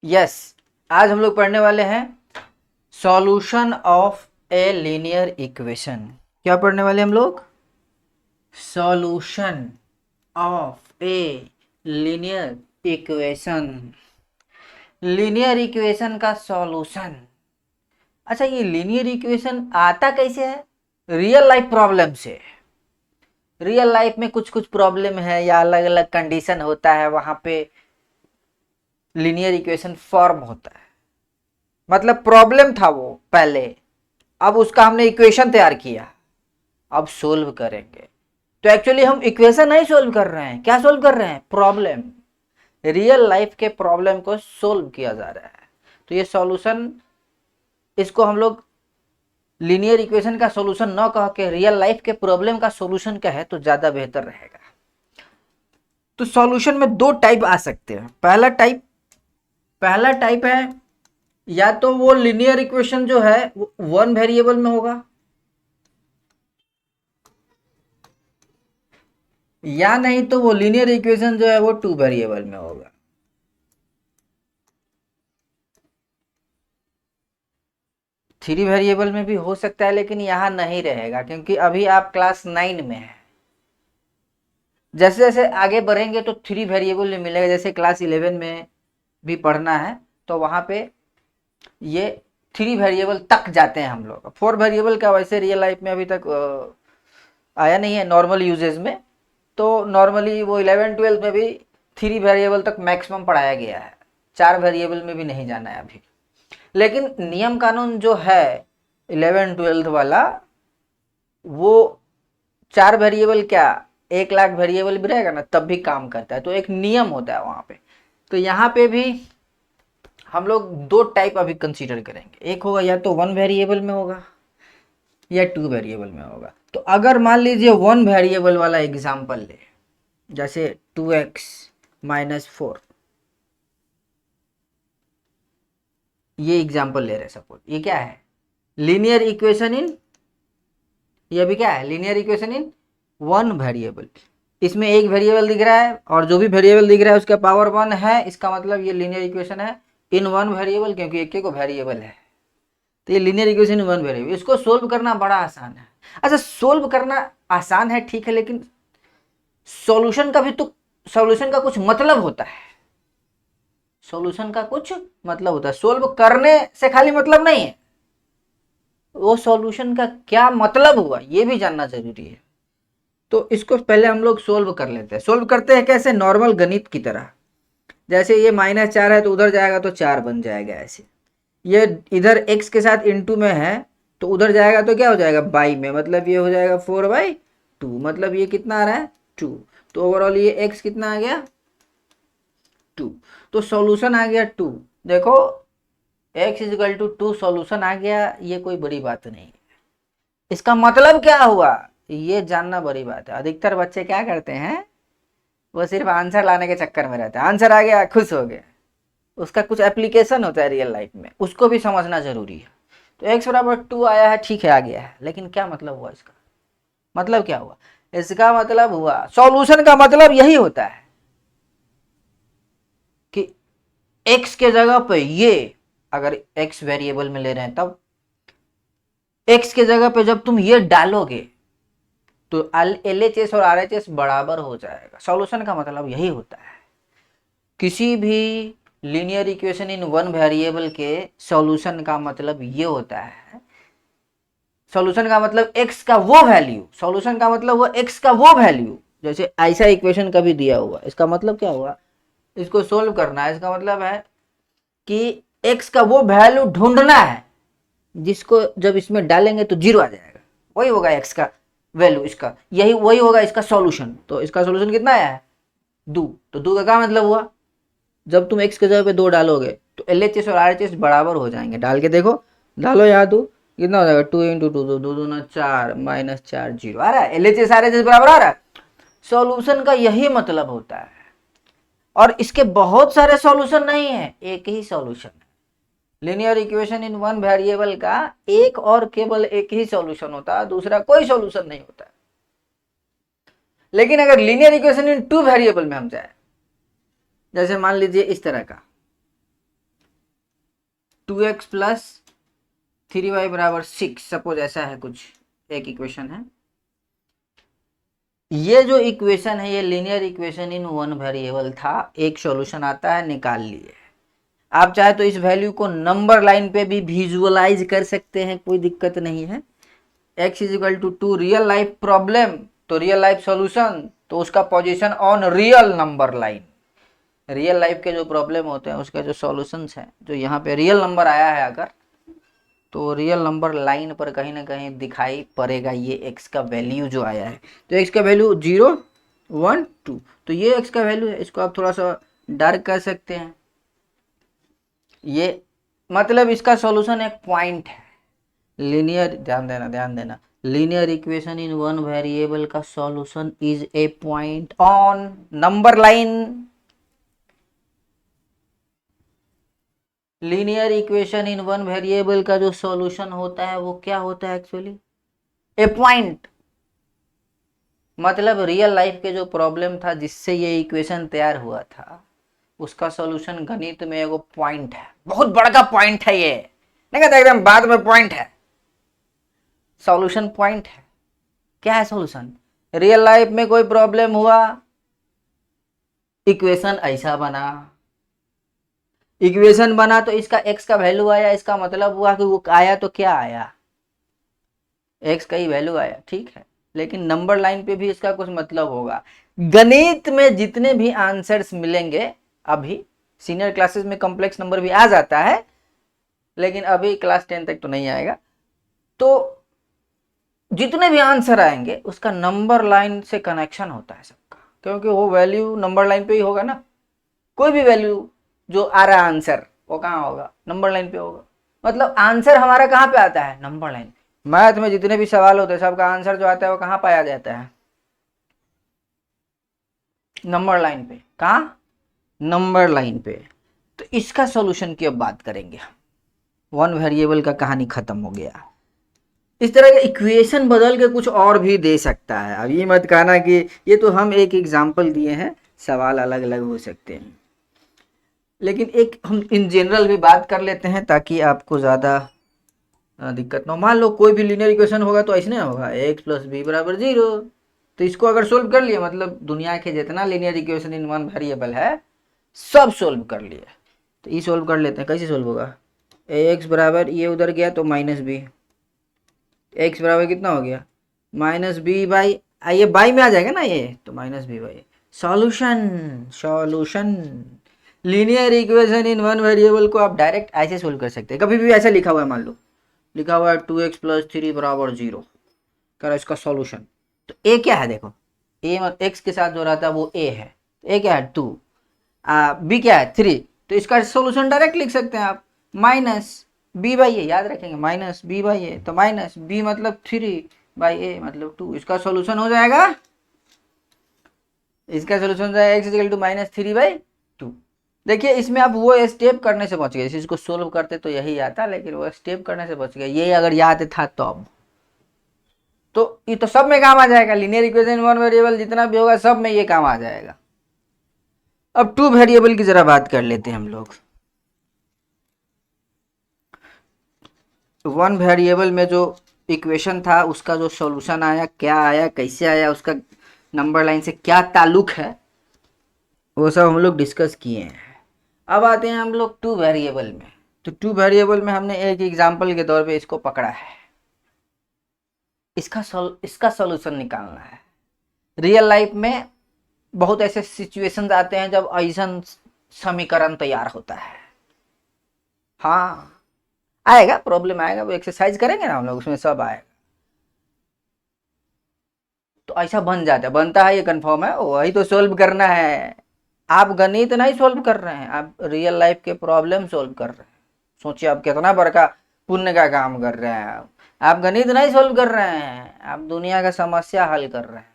Yes, आज हम लोग पढ़ने वाले हैं solution of a linear equation. क्या पढ़ने वाले हम लोग? Solution of a linear equation. Linear equation का सॉल्यूशन। अच्छा, ये लीनियर इक्वेशन आता कैसे है? रियल लाइफ प्रॉब्लम से। रियल लाइफ में कुछ कुछ प्रॉब्लम है या अलग अलग कंडीशन होता है, वहां पे लीनियर इक्वेशन फॉर्म होता है। मतलब प्रॉब्लम था वो पहले, अब उसका हमने इक्वेशन तैयार किया, अब सोल्व करेंगे। तो एक्चुअली हम इक्वेशन नहीं सोल्व कर रहे हैं, क्या सोल्व कर रहे हैं? प्रॉब्लम। रियल लाइफ के प्रॉब्लम को सोल्व किया जा रहा है। तो ये सॉल्यूशन, इसको हम लोग लीनियर इक्वेशन का सॉल्यूशन न कह के रियल लाइफ के प्रॉब्लम का सॉल्यूशन कहे तो ज्यादा बेहतर रहेगा। तो सॉल्यूशन में दो टाइप आ सकते हैं। पहला टाइप है, या तो वो लीनियर इक्वेशन जो है वो वन वेरिएबल में होगा, या नहीं तो वो लीनियर इक्वेशन जो है वो टू वेरिएबल में होगा। थ्री वेरिएबल में भी हो सकता है, लेकिन यहां नहीं रहेगा क्योंकि अभी आप क्लास 9 में है। जैसे जैसे आगे बढ़ेंगे तो थ्री वेरिएबल में मिलेगा। जैसे क्लास 11 में भी पढ़ना है तो वहां पे ये थ्री वेरिएबल तक जाते हैं हम लोग। फोर वेरिएबल का वैसे रियल लाइफ में अभी तक आया नहीं है नॉर्मल यूजेज में। तो नॉर्मली वो 11 12 में भी थ्री वेरिएबल तक मैक्सिमम पढ़ाया गया है, चार वेरिएबल में भी नहीं जाना है अभी। लेकिन नियम कानून जो है 11 12 वाला, वो चार वेरिएबल क्या, 1 लाख वेरिएबल भी रहेगा ना तब भी काम करता है। तो एक नियम होता है वहां पे। तो यहाँ पे भी हम लोग दो टाइप अभी कंसीडर करेंगे। एक होगा या तो वन वेरिएबल में होगा या टू वेरिएबल में होगा। तो अगर मान लीजिए वन वेरिएबल वाला एग्जांपल ले, जैसे 2x-4, ये एग्जांपल ले रहे हैं। सपोज ये क्या है? लीनियर इक्वेशन इन, ये भी क्या है? Linear equation in one variable. इसमें एक वेरिएबल दिख रहा है और जो भी वेरिएबल दिख रहा है उसका पावर वन है। इसका मतलब ये लीनियर इक्वेशन है इन वन वेरिएबल, क्योंकि एक को वेरिएबल है। तो ये linear equation in one variable, इसको सोल्व करना बड़ा आसान है। अच्छा, सोल्व करना आसान है ठीक है, लेकिन सॉल्यूशन का भी तो, सॉल्यूशन का कुछ मतलब होता है। सॉल्यूशन का कुछ मतलब होता है, सोल्व करने से खाली मतलब नहीं है। वो सॉल्यूशन का क्या मतलब हुआ ये भी जानना जरूरी है। तो इसको पहले हम लोग सोल्व कर लेते हैं। सोल्व करते हैं कैसे? नॉर्मल गणित की तरह। जैसे ये -4 है तो उधर जाएगा तो 4 बन जाएगा। ऐसे ये इधर x के साथ इंटू में है तो उधर जाएगा तो क्या हो जाएगा? बाई में, मतलब ये हो जाएगा 4/2। मतलब ये कितना आ रहा है? 2। तो ओवरऑल ये x कितना आ गया? 2। तो सॉल्यूशन आ गया 2। देखो x = 2 सॉल्यूशन आ गया। ये कोई बड़ी बात नहीं है। इसका मतलब क्या हुआ ये जानना बड़ी बात है। अधिकतर बच्चे क्या करते हैं, वो सिर्फ आंसर लाने के चक्कर में रहते हैं। आंसर आ गया, खुश हो गए। उसका कुछ एप्लीकेशन होता है रियल लाइफ में, उसको भी समझना जरूरी है। तो x = 2 आया है, ठीक है, आ गया है, लेकिन क्या मतलब हुआ इसका? मतलब क्या हुआ इसका? मतलब हुआ, सॉल्यूशन का मतलब यही होता है कि x के जगह पे ये, अगर x वेरिएबल में ले रहे हैं तब x के जगह पे जब तुम ये डालोगे तो LHS और RHS बराबर हो जाएगा। सॉल्यूशन का मतलब यही होता है। किसी भी linear equation in one variable के सॉल्यूशन का मतलब ये होता है। सॉल्यूशन का मतलब x का वो वैल्यू, सॉल्यूशन का मतलब वो x का वो वैल्यू। जैसे ऐसा इक्वेशन कभी दिया हुआ, इसका मतलब क्या हुआ? इसको सोल्व करना है। इसका मतलब है कि x का वो वैल्यू ढूंढना है जिसको जब इसमें डालेंगे तो जीरो आ जाएगा। वही होगा x का वैल्यू, इसका यही वही होगा इसका सॉल्यूशन। तो इसका सॉल्यूशन कितना आया है? 2। तो 2 का क्या मतलब हुआ? जब तुम x के जगह पे 2 डालोगे तो LHS और RHS बराबर हो जाएंगे। डाल के देखो, डालो यहाँ 2, कितना हो जाएगा? 2 × 2, 2 2 दूना 4, -4 0 आ रहा है। LHS RHS बराबर आ रहा है। सॉल्यूशन का यही मतलब होता है। और इसके बहुत सारे सॉल्यूशन नहीं है, एक ही सॉल्यूशन है। Linear equation in one variable का एक और केवल एक ही सॉल्यूशन होता है, दूसरा कोई सॉल्यूशन नहीं होता है। लेकिन अगर लीनियर इक्वेशन इन टू वेरिएबल में हम जाए, जैसे मान लीजिए इस तरह का, 2x प्लस 3y बराबर 6, सपोज ऐसा है कुछ एक इक्वेशन है। ये जो इक्वेशन है ये linear equation in one variable था, एक सॉल्यूशन आता है, निकाल लिए। आप चाहे तो इस वैल्यू को नंबर लाइन पे भी विजुअलाइज कर सकते हैं, कोई दिक्कत नहीं है। x is equal to 2 real life problem, तो रियल लाइफ सॉल्यूशन, तो उसका position on real number line. Real life के जो प्रॉब्लम होते हैं उसके जो सॉल्यूशंस हैं, जो यहाँ पे रियल नंबर आया है अगर, तो रियल नंबर लाइन पर कहीं ना कहीं दिखाई पड़ेगा ये x का वैल्यू जो आया है। तो x का वैल्यू 0 1 2, तो ये x का वैल्यू है। इसको आप थोड़ा सा डार्क कर सकते हैं। ये मतलब इसका सॉल्यूशन एक पॉइंट है। लीनियर, ध्यान देना, linear equation in one variable का solution is a point on number line. Linear equation in one variable का जो सॉल्यूशन होता है वो क्या होता है एक्चुअली, ए पॉइंट। मतलब रियल लाइफ के जो प्रॉब्लम था जिससे ये इक्वेशन तैयार हुआ था, उसका सॉल्यूशन गणित में एगो पॉइंट है, बहुत बड़ा का पॉइंट है। ये नहीं कहता एकदम बाद में पॉइंट है, सॉल्यूशन पॉइंट है। क्या है सॉल्यूशन? रियल लाइफ में कोई प्रॉब्लम हुआ, इक्वेशन ऐसा बना, इक्वेशन बना तो इसका x का वैल्यू आया, इसका मतलब हुआ कि वो आया तो क्या आया, x का ही वैल्यू आया, ठीक है। लेकिन नंबर लाइन पे भी इसका कुछ मतलब होगा। गणित में जितने भी आंसर्स मिलेंगे, अभी सीनियर क्लासेस में कॉम्प्लेक्स नंबर भी आ जाता है, लेकिन अभी क्लास 10 तक तो नहीं आएगा। तो जितने भी आंसर आएंगे उसका नंबर लाइन से कनेक्शन होता है सबका, क्योंकि वो वैल्यू नंबर लाइन पे ही होगा ना। कोई भी वैल्यू जो आ रहा है आंसर, वो कहाँ होगा, नंबर लाइन पे होगा। मतलब आंसर हमारा कहाँ पे आता है, नंबर लाइन। मैथ में जितने भी सवाल होते हैं सबका आंसर जो आता है वो कहाँ पाया जाता है, नंबर लाइन पे। कहाँ, नंबर लाइन पे। तो इसका सॉल्यूशन की अब बात करेंगे। वन वेरिएबल का कहानी खत्म हो गया। इस तरह के इक्वेशन बदल के कुछ और भी दे सकता है। अब ये मत कहना कि ये तो हम एक एग्जाम्पल दिए हैं, सवाल अलग अलग हो सकते हैं, लेकिन एक हम इन जनरल भी बात कर लेते हैं ताकि आपको ज़्यादा दिक्कत ना हो। मान लो कोई भी लीनियर इक्वेशन होगा तो ऐसे नहीं होगा, x प्लस बी बराबर 0। तो इसको अगर सोल्व कर लिया, मतलब दुनिया के जितना linear equation in one variable है सब सोल्व कर लिया। तो ये सोल्व कर लेते हैं, कैसे सोल्व होगा, x बराबर, ये उधर गया तो माइनस बी, x बराबर कितना हो गया, माइनस बी बाई, ये बाई में आ जाएगा ना ये, तो minus B by. Solution linear equation in one variable को आप डायरेक्ट ऐसे सोल्व कर सकते हैं। कभी भी ऐसा लिखा हुआ है, मान लो लिखा हुआ है 2x प्लस 3 बराबर 0, करो इसका सॉल्यूशन। तो a क्या है, देखो a x के साथ जो रहता है वो a है, तो a क्या है 2, b क्या है 3, तो इसका सॉल्यूशन डायरेक्ट लिख सकते हैं आप, माइनस b बाई ए, याद रखेंगे माइनस b बाई ए, तो माइनस b मतलब 3 बाई ए मतलब 2। इसका सॉल्यूशन हो जाएगा, इसका सॉल्यूशन हो जाएगा x equal to minus 3 by 2। देखिए इसमें आप वो स्टेप करने से बच गए, इसको सोल्व करते तो यही आता, लेकिन वो स्टेप करने से बच गए। ये अगर याद था तो अब तो ये तो सब में काम आ जाएगा। लीनियर इक्वेशन वन वेरिएबल जितना भी होगा सब में ये काम आ जाएगा। अब टू वेरिएबल की जरा बात कर लेते हैं हम लोग। वन वेरिएबल में जो इक्वेशन था उसका जो सॉल्यूशन आया, क्या आया, कैसे आया, उसका नंबर लाइन से क्या ताल्लुक है, वो सब हम लोग डिस्कस किए हैं। अब आते हैं हम लोग टू वेरिएबल में। तो टू वेरिएबल में हमने एक एग्जांपल के तौर पे इसको पकड़ा है, इसका सॉल्यूशन निकालना है। रियल लाइफ में बहुत ऐसे सिचुएशंस आते हैं जब ऐसा समीकरण तैयार होता है। हाँ आएगा, प्रॉब्लम आएगा, वो एक्सरसाइज करेंगे ना हम लोग, उसमें सब आएगा। तो ऐसा बन जाता है, बनता है, ये कंफर्म है, वही तो सोल्व करना है। आप गणित नहीं सोल्व कर रहे हैं, आप रियल लाइफ के प्रॉब्लम सोल्व कर रहे हैं। सोचिए आप कितना बड़का पुण्य का काम कर रहे हैं। आप गणित नहीं सोल्व कर रहे हैं, आप दुनिया का समस्या हल कर रहे हैं।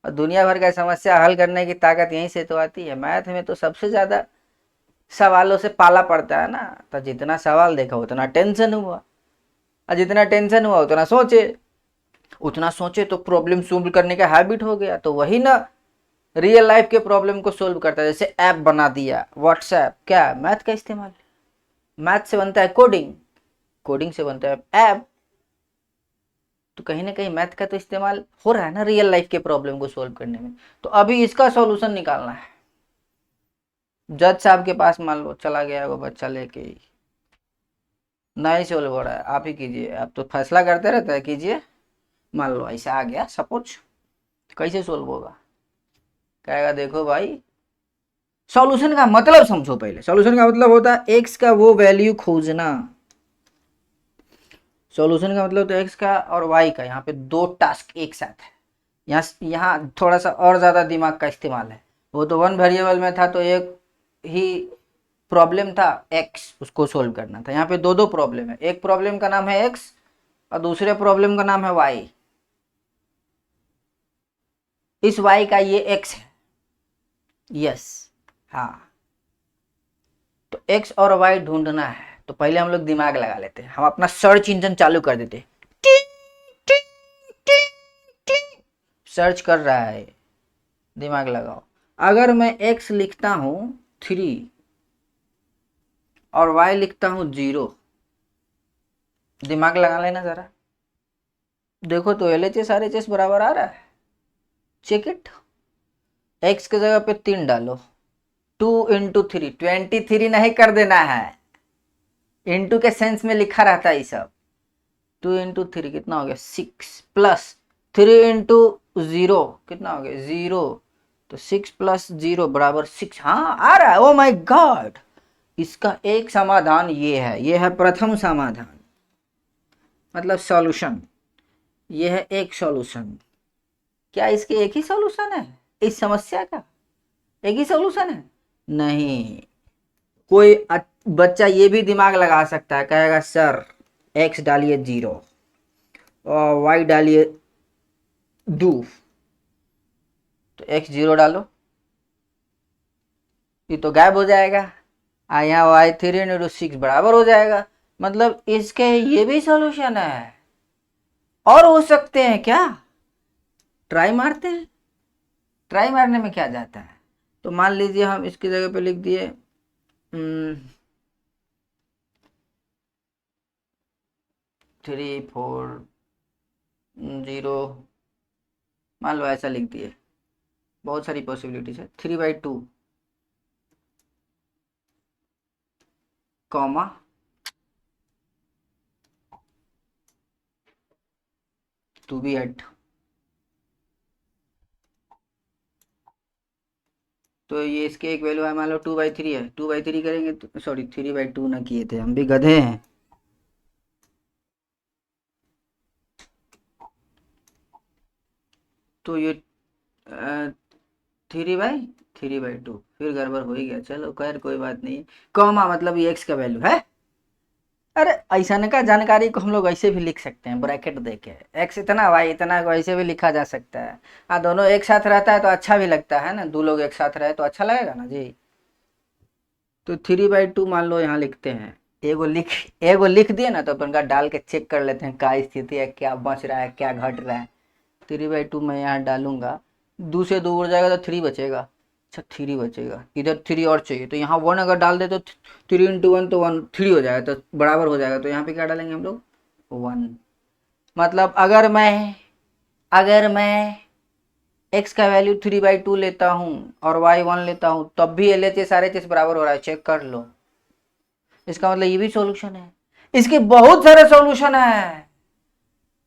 और दुनिया भर का समस्या हल करने की ताकत यहीं से तो आती है। मैथ में तो सबसे ज़्यादा सवालों से पाला पड़ता है ना, तो जितना सवाल देखा उतना टेंशन हुआ, और जितना टेंशन हुआ उतना सोचे तो प्रॉब्लम सोल्व करने का हैबिट हो गया। तो वही ना रियल लाइफ के प्रॉब्लम को सोल्व करता है। जैसे ऐप बना दिया व्हाट्सएप, क्या मैथ का इस्तेमाल, मैथ से बनता है कोडिंग, कोडिंग से बनता है ऐप। तो कहीं ना कहीं मैथ का तो इस्तेमाल हो रहा है ना रियल लाइफ के प्रॉब्लम को सोल्व करने में। तो अभी इसका सॉल्यूशन निकालना है। जज साहब के पास मान लो चला गया वो बच्चा लेके ही, नहीं सोल्व हो रहा है, आप ही कीजिए, आप तो फैसला करते रहते हैं, कीजिए। मान लो ऐसा आ गया सपोज, कैसे सोल्व होगा? कहेगा देखो भाई, सॉल्यूशन का मतलब समझो पहले। सॉल्यूशन का मतलब होता है एक्स का वो वैल्यू खोजना। सॉल्यूशन का मतलब होता है एक्स का और वाई का, यहाँ पे दो टास्क एक साथ है। यहाँ थोड़ा सा और ज़्यादा दिमाग का इस्तेमाल है। वो तो वन वेरिएबल में था तो एक ही प्रॉब्लम था एक्स, उसको सोल्व करना था। यहाँ पे दो दो प्रॉब्लम है, एक प्रॉब्लम का नाम है एक्स और दूसरे प्रॉब्लम का नाम है वाई। इस वाई का ये एक्स है, यस, हाँ। तो एक्स और वाई ढूंढना है तो पहले हम लोग दिमाग लगा लेते हैं, हम अपना सर्च इंजन चालू कर देते। सर्च कर रहा है, दिमाग लगाओ। अगर मैं x लिखता हूं 3 और y लिखता हूं 0, दिमाग लगा लेना जरा, देखो तो LHS RHS बराबर आ रहा है, चेक इट। x की जगह पे 3 डालो, 2 × 3 23 नहीं कर देना है, इंटू के सेंस में लिखा रहता है ये सब। 2 × 3 कितना हो गया 6 प्लस 3 × 0 कितना हो गया 0, तो 6 + 0 = 6। हाँ आ रहा है, ओ माय गॉड। इसका एक समाधान ये है प्रथम समाधान, मतलब सॉल्यूशन। ये है एक सॉल्यूशन। क्या इसके एक ही सॉल्यूशन है इस समस्या का? एक ही सॉल्यूशन है? नहीं, कोई बच्चा ये भी दिमाग लगा सकता है, कहेगा सर x डालिए 0 और y डालिए 2, तो x 0 डालो, ये तो गायब हो जाएगा, यहाँ y 3 × 6 बराबर हो जाएगा। मतलब इसके ये भी सॉल्यूशन है। और हो सकते हैं क्या? ट्राई मारते हैं, ट्राई मारने में क्या जाता है। तो मान लीजिए हम इसकी जगह पे लिख दिए 3 4 0, मान लो ऐसा लिख दिए। बहुत सारी पॉसिबिलिटीज है, 3/2 कॉमा 2b8। तो ये इसके एक वैल्यू है, मान लो 2/3 है, 2/3 करेंगे तो सॉरी 3/2 ना किए थे, हम भी गधे हैं। तो ये 3/2 फिर गड़बड़ हो ही गया, चलो खैर कोई बात नहीं। कॉमा मतलब ये एक्स का वैल्यू है। अरे ऐसा का जानकारी को हम लोग ऐसे भी लिख सकते हैं, ब्रैकेट देके एक्स इतना वाई इतना को ऐसे भी लिखा जा सकता है। हाँ दोनों एक साथ रहता है तो अच्छा भी लगता है ना, दो लोग एक साथ रहे तो अच्छा लगेगा ना जी। तो 3/2 मान लो यहाँ लिखते हैं, एगो लिख दिए ना, तो अपन का डाल के चेक कर लेते हैं क्या स्थिति है, क्या बच रहा है क्या घट रहा है। 3/2 मैं यहाँ डालूंगा, 2 से 2 उड़ जाएगा तो 3 बचेगा। अच्छा 3 बचेगा, इधर 3 और चाहिए, तो यहाँ 1 अगर डाल दे तो 3 × 1 तो 1 3 हो जाएगा, तो बराबर हो जाएगा। तो यहाँ पे क्या डालेंगे हम लोग 1। मतलब अगर मैं x का वैल्यू 3/2 लेता हूँ और y 1 लेता हूँ, तब भी LHS RHS बराबर हो रहा है, चेक कर लो। इसका मतलब ये भी सॉल्यूशन है। इसके बहुत सारे सॉल्यूशन है,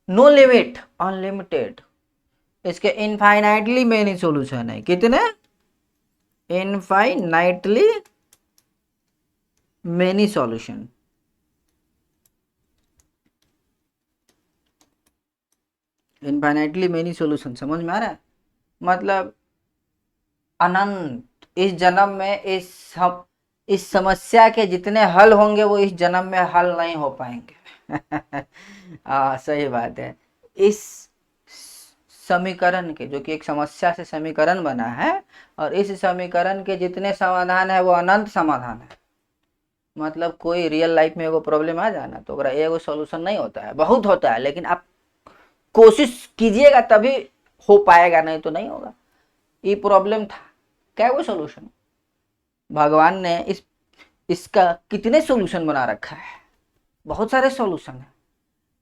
नो लिमिट, अनलिमिटेड। इसके इनफाइनाइटली मेनी सॉल्यूशन है। कितने? Infinitely many solution. Infinitely many solution समझ में आ रहा है? मतलब अनंत। इस जन्म में इस समस्या के जितने हल होंगे वो इस जन्म में हल नहीं हो पाएंगे। सही बात है। इस समीकरण के, जो कि एक समस्या से समीकरण बना है, और इस समीकरण के जितने समाधान है वो अनंत समाधान है। मतलब कोई रियल लाइफ में एगो प्रॉब्लम आ जाए ना, तो अगर एगो सॉल्यूशन नहीं होता है, बहुत होता है, लेकिन आप कोशिश कीजिएगा तभी हो पाएगा, नहीं तो नहीं होगा। ये प्रॉब्लम था, क्या वो सॉल्यूशन? भगवान ने इसका कितने सॉल्यूशन बना रखा है, बहुत सारे सॉल्यूशन है।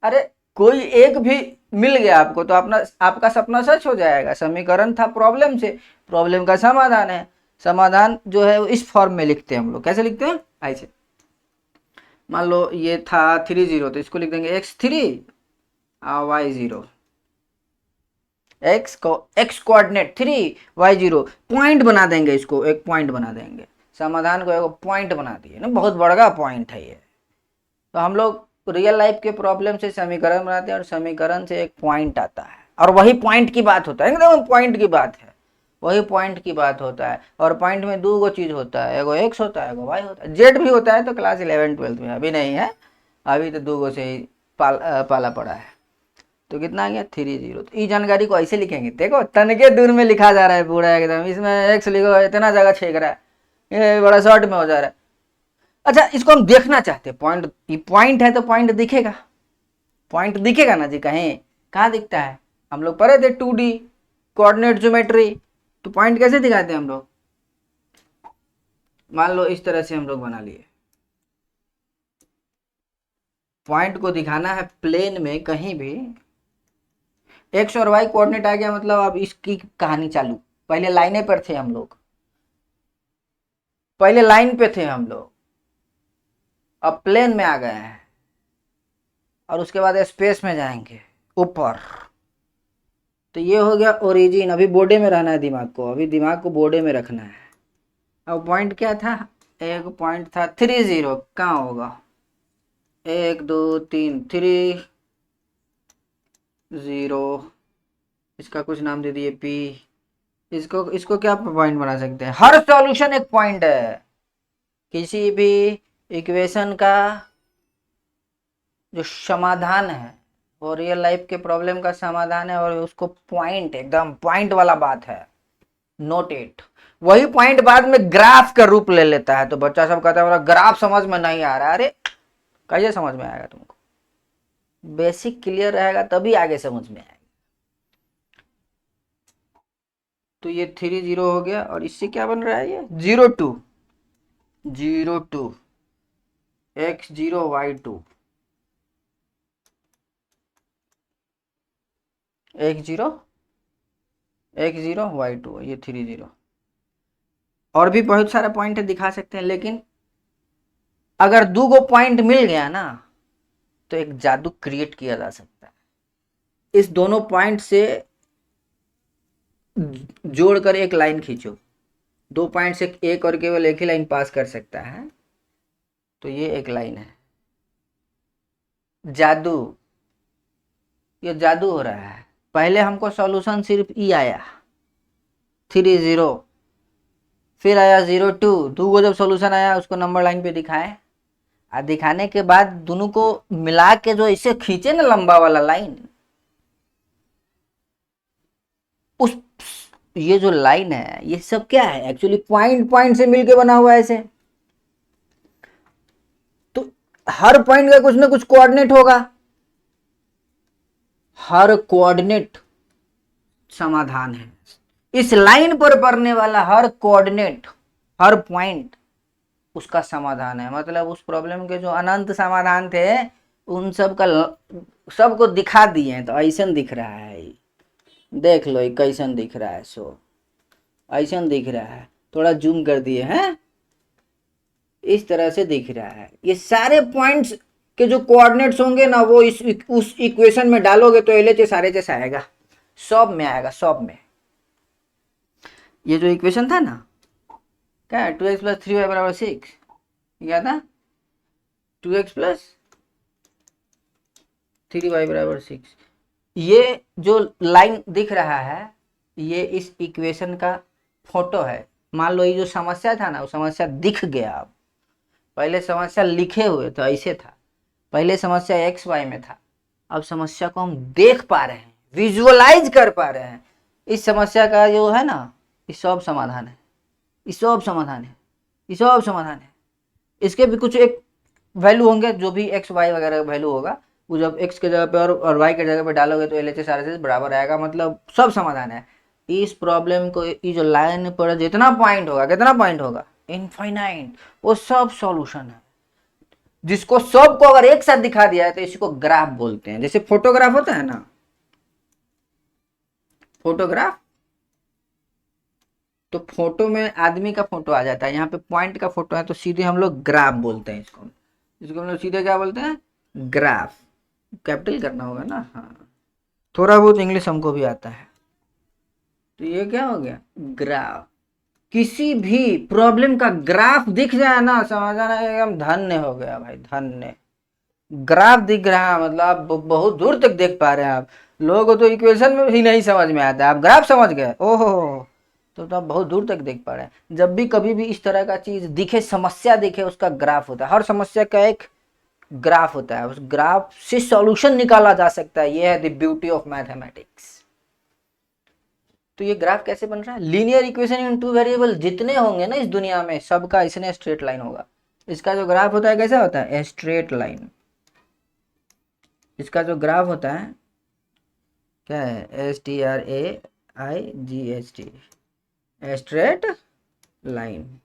अरे कोई एक भी मिल गया आपको तो अपना आपका सपना सच हो जाएगा। समीकरण था प्रॉब्लम से, प्रॉब्लम का समाधान है। समाधान जो है इस फॉर्म में लिखते हैं हम लोग। कैसे लिखते हैं, ऐसे मान लो ये था 30 तो इसको लिख देंगे x3 y0, x coordinate 3 y0, point बना देंगे, इसको एक पॉइंट बना देंगे, समाधान को एक पॉइंट बना दिए ना, बहुत बड़ा पॉइंट है ये। तो हम लोग रियल लाइफ के प्रॉब्लम से समीकरण बनाते हैं और समीकरण से एक पॉइंट आता है और वही पॉइंट की बात होता है, एकदम पॉइंट की बात है, वही पॉइंट की बात होता है। और पॉइंट में दो गो चीज होता है, एगो एक्स होता है, एगो वाई होता है। जेड भी होता है तो क्लास 11-12 में, अभी नहीं है, अभी तो दो गो से ही पाला पड़ा है। तो कितना आ गया 30। तो इस जानकारी को ऐसे लिखेंगे, देखो तनके दूर में लिखा जा रहा है पूरा एकदम, इसमें एक्स लिखो इतना जगह छेक रहा है, ये बड़ा शॉर्ट में हो जा रहा है। अच्छा इसको हम देखना चाहते हैं, पॉइंट, ये पॉइंट है तो पॉइंट दिखेगा, पॉइंट दिखेगा ना जी, कहीं कहाँ दिखता है, हम लोग पढ़े थे 2D कोऑर्डिनेट ज्योमेट्री, तो पॉइंट कैसे दिखाते हैं हम लोग। मान लो इस तरह से हम लोग बना लिए, पॉइंट को दिखाना है प्लेन में कहीं भी, एक्स और वाई कोऑर्डिनेट आ गया मतलब अब इसकी कहानी चालू। पहले लाइने पर थे हम लोग, पहले लाइन पे थे हम लोग, अब प्लेन में आ गए हैं और उसके बाद स्पेस में जाएंगे ऊपर। तो ये हो गया ओरिजिन। अभी बोर्डे में रहना है दिमाग को, अभी दिमाग को बोर्डे में रखना है। अब पॉइंट क्या था, एक पॉइंट था 30, कहाँ होगा, 1 2 3 3 0, इसका कुछ नाम दे दिए P। इसको इसको क्या पॉइंट बना सकते हैं, हर सॉल्यूशन एक पॉइंट है। किसी भी इक्वेशन का जो समाधान है वो रियल लाइफ के प्रॉब्लम का समाधान है, और उसको पॉइंट, एकदम पॉइंट वाला बात है, नोट इट। वही पॉइंट बाद में ग्राफ का रूप ले लेता है। तो बच्चा सब कहता है ग्राफ समझ में नहीं आ रहा, अरे कैसे समझ में आएगा तुमको, बेसिक क्लियर रहेगा तभी आगे समझ में आएगा। तो ये 30 हो गया और इससे क्या बन रहा है, ये 02 x0 y2, x0 y2, ये 30। और भी बहुत सारे पॉइंट दिखा सकते हैं, लेकिन अगर दो गो पॉइंट मिल गया ना तो एक जादू क्रिएट किया जा सकता है। इस दोनों पॉइंट से जोड़कर एक लाइन खींचो, दो पॉइंट से एक और केवल एक ही लाइन पास कर सकता है, तो ये एक लाइन है। जादू, ये जादू हो रहा है। पहले हमको सॉल्यूशन सिर्फ ई आया 30, फिर आया 02, दो को जब सॉल्यूशन आया उसको नंबर लाइन पे दिखाए, और दिखाने के बाद दोनों को मिला के जो इसे खींचे ना लंबा वाला लाइन, उस ये जो लाइन है ये सब क्या है, एक्चुअली पॉइंट पॉइंट से मिलके बना हुआ है ऐसे। तो हर पॉइंट का कुछ ना कुछ कोऑर्डिनेट होगा, हर कोऑर्डिनेट समाधान है। इस लाइन पर पड़ने वाला हर कोऑर्डिनेट, हर पॉइंट उसका समाधान है। मतलब उस प्रॉब्लम के जो अनंत समाधान थे उन सब का सबको दिखा दिए हैं। तो ऐसा दिख रहा है, देख लो ये कैसन दिख रहा है, सो ऐसा दिख रहा है, थोड़ा जूम कर दिए हैं, इस तरह से दिख रहा है। ये सारे पॉइंट्स के जो कोऑर्डिनेट्स होंगे ना वो उस इक्वेशन में डालोगे तो LHS RHS आएगा, सब में आएगा, सब में। ये जो इक्वेशन था ना, क्या है, 2x + 3y = 6, क्या था, 2x + 3y = 6। ये जो लाइन दिख रहा है ये इस इक्वेशन का फोटो है। मान लो ये जो समस्या था ना वो समस्या दिख गया। अब पहले समस्या लिखे हुए तो ऐसे था, पहले समस्या XY में था, अब समस्या को हम देख पा रहे हैं, विजुअलाइज कर पा रहे हैं। इस समस्या का जो है ना ये सब समाधान है, ये सब समाधान है, ये सब समाधान है। इसके भी कुछ एक वैल्यू होंगे, जो भी XY वगैरह वैल्यू होगा वो जब x के जगह पे और y के जगह पे डालोगे तो LHS RHS बराबर आएगा, मतलब सब समाधान है। इस प्रॉब्लम को, ये जो लाइन पर जितना पॉइंट होगा, कितना पॉइंट होगा, इनफाइनाइट, वो सब सॉल्यूशन है। जिसको सबको अगर एक साथ दिखा दिया है तो इसको ग्राफ बोलते हैं। जैसे फोटोग्राफ होता है ना, फोटोग्राफ, तो फोटो में आदमी का फोटो आ जाता है, यहाँ पे पॉइंट का फोटो है, तो सीधे हम लोग ग्राफ बोलते हैं इसको। इसको हम लोग सीधे क्या बोलते हैं? ग्राफ। कैपिटल करना होगा ना, हाँ, थोड़ा बहुत इंग्लिश हमको भी आता है। तो ये क्या हो गया? ग्राफ। किसी भी प्रॉब्लम का ग्राफ दिख जाए ना, समझ आना एकदम धन्य हो गया भाई, धन्य। ग्राफ दिख रहा है मतलब आप बहुत दूर तक देख पा रहे हैं। आप लोगों को तो इक्वेशन में भी नहीं समझ में आता, आप ग्राफ समझ गए, ओहो, तो आप बहुत दूर तक देख पा रहे हैं। जब भी कभी भी इस तरह का चीज दिखे, समस्या दिखे, उसका ग्राफ होता है। हर समस्या का एक ग्राफ होता है, उस ग्राफ से सॉल्यूशन निकाला जा सकता है। ये है द ब्यूटी ऑफ मैथमेटिक्स। तो ये ग्राफ कैसे बन रहा है? लीनियर इक्वेशन इन टू वेरिएबल जितने होंगे ना इस दुनिया में, सबका इसने स्ट्रेट लाइन होगा। इसका जो ग्राफ होता है कैसा होता है? Straight line. इसका जो ग्राफ होता है क्या है? STRAIGHT, straight line.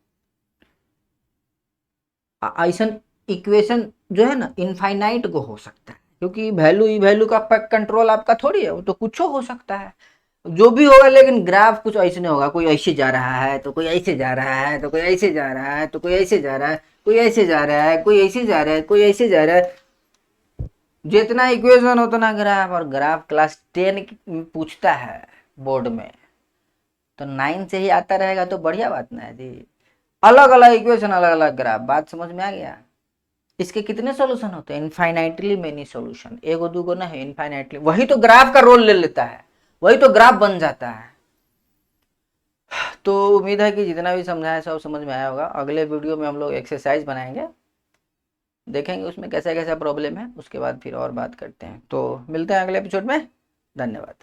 ऐसा इक्वेशन जो है ना इनफाइनाइट को हो सकता है, क्योंकि वैल्यू ई वैल्यू का कंट्रोल आपका थोड़ी है, वो तो कुछ हो सकता है जो भी होगा। लेकिन ग्राफ कुछ ऐसे नहीं होगा, कोई ऐसे जा रहा है तो कोई ऐसे जा रहा है, तो कोई ऐसे जा रहा है, तो कोई ऐसे जा रहा है, कोई ऐसे जा रहा है, कोई ऐसे जा रहा है, कोई ऐसे जा रहा है। जितना इक्वेशन उतना ग्राफ। और ग्राफ क्लास 10 पूछता है बोर्ड में, तो 9 से ही आता रहेगा तो बढ़िया बात ना है जी। अलग अलग इक्वेशन, अलग अलग ग्राफ, बात समझ में आ गया? इसके कितने सॉल्यूशन होते हैं? इनफाइनाइटली मेनी सॉल्यूशन, एगो दूगो ना है, इनफाइनाइटली। वही तो ग्राफ का रोल ले लेता है, वही तो ग्राफ बन जाता है। तो उम्मीद है कि जितना भी समझाया सब समझ में आया होगा। अगले वीडियो में हम लोग एक्सरसाइज बनाएंगे, देखेंगे उसमें कैसा कैसा प्रॉब्लम है, उसके बाद फिर और बात करते हैं। तो मिलते हैं अगले एपिसोड में। धन्यवाद।